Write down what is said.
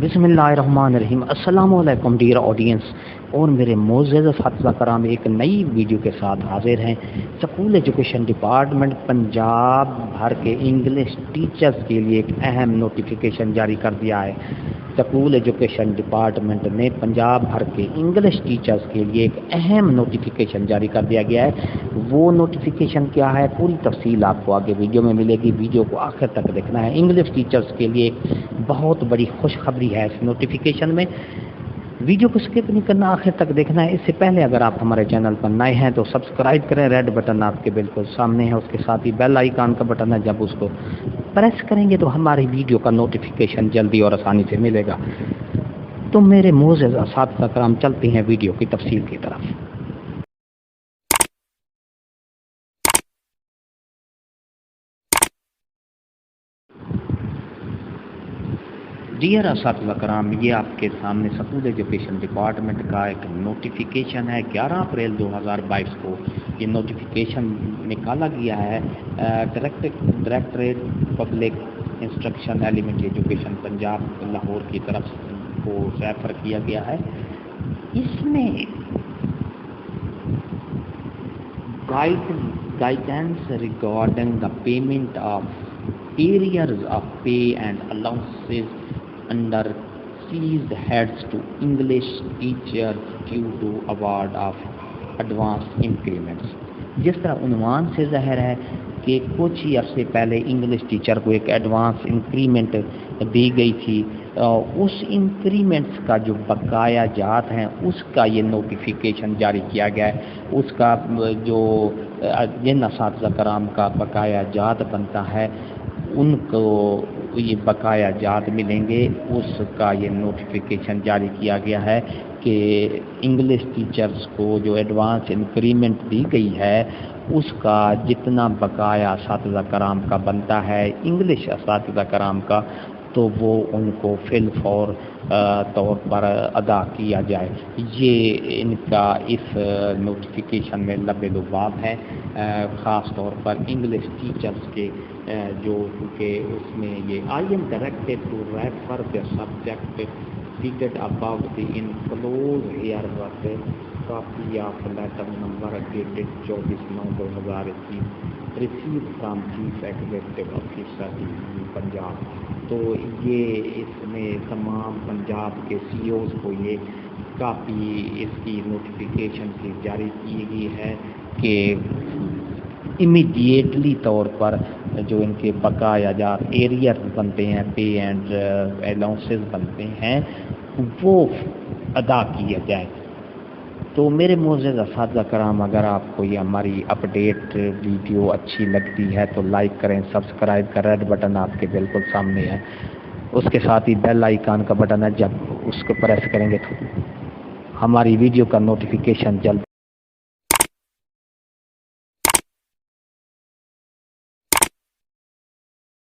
بسم اللہ الرحمن الرحیم۔ السلام علیکم ڈیئر آڈینس، اور میرے معزز اساتذہ کرام ایک نئی ویڈیو کے ساتھ حاضر ہیں۔ اسکول ایجوکیشن ڈپارٹمنٹ پنجاب بھر کے انگلش ٹیچرز کے لیے ایک اہم نوٹیفیکیشن جاری کر دیا ہے۔ اسکول ایجوکیشن ڈپارٹمنٹ نے پنجاب بھر کے انگلش ٹیچرز کے لیے ایک اہم نوٹیفیکیشن جاری کر دیا گیا ہے۔ وہ نوٹیفیکیشن کیا ہے، پوری تفصیل آپ کو آگے ویڈیو میں ملے گی، ویڈیو کو آخر تک دیکھنا ہے۔ انگلش ٹیچرز کے لیے ایک بہت بڑی خوشخبری ہے اس نوٹیفیکیشن میں، ویڈیو کو سکپ نہیں کرنا، آخر تک دیکھنا ہے۔ اس سے پہلے اگر آپ ہمارے چینل پر نئے ہیں تو سبسکرائب کریں، ریڈ بٹن آپ کے بالکل سامنے ہے، اس کے ساتھ ہی بیل آئیکن کا بٹن ہے، جب اس کو پریس کریں گے تو ہماری ویڈیو کا نوٹیفیکیشن جلدی اور آسانی سے ملے گا۔ تو میرے معزز اساتذہ کرام چلتے ہیں ویڈیو کی تفصیل کی طرف۔ ڈیئر اساتذہ کرام، یہ آپ کے سامنے اسکول ایجوکیشن ڈپارٹمنٹ کا ایک نوٹیفیکیشن ہے۔ 11 اپریل 2022 کو یہ نوٹیفیکیشن نکالا گیا ہے۔ Directorate public instruction elementary education Punjab Lahore کی طرف کو ریفر کیا گیا ہے۔ اس میں guidance regarding the payment of arrears of pay and allowances under seized heads to English teachers due to award of advance increments۔ جس طرح عنوان سے ظاہر ہے کہ کچھ ہی عرصے پہلے انگلش ٹیچر کو ایک ایڈوانس انکریمنٹ دی گئی تھی، اس انکریمنٹس کا جو بقایا جات ہیں اس کا یہ نوٹیفیکیشن جاری کیا گیا ہے۔ اس کا جو جن اساتذہ کرام کا بقایا جات بنتا ہے ان کو یہ بقایا جات ملیں گے، اس کا یہ نوٹیفیکیشن جاری کیا گیا ہے کہ انگلش ٹیچرز کو جو ایڈوانس انکریمنٹ دی گئی ہے اس کا جتنا بقایا اساتذہ کرام کا بنتا ہے، انگلش اساتذہ کرام کا، تو وہ ان کو فی الفور طور پر ادا کیا جائے۔ یہ ان کا اس نوٹیفیکیشن میں لب لباب ہے، خاص طور پر انگلش ٹیچرز کے جو کہ اس میں یہ I am directed to refer the subject stated above the enclosed here was a copy of letter number dated 24/9/2021 received from Chief Executive Officer Punjab. تو یہ اس میں تمام پنجاب کے سی اوز کو یہ کاپی اس کی نوٹیفیکیشن کی جاری کی گئی ہے کہ امیڈیٹلی طور پر جو ان کے بقایا جات ایریئر بنتے ہیں، پے اینڈ الاؤنسز بنتے ہیں، وہ ادا کیا جائے۔ تو میرے معزز اساتذہ کرام، اگر آپ کو یہ ہماری اپڈیٹ ویڈیو اچھی لگتی ہے تو لائک کریں، سبسکرائب کا ریڈ بٹن آپ کے بالکل سامنے ہے، اس کے ساتھ ہی بیل آئیکن کا بٹن ہے، جب اس کو پریس کریں گے تو ہماری ویڈیو کا نوٹیفیکیشن جلد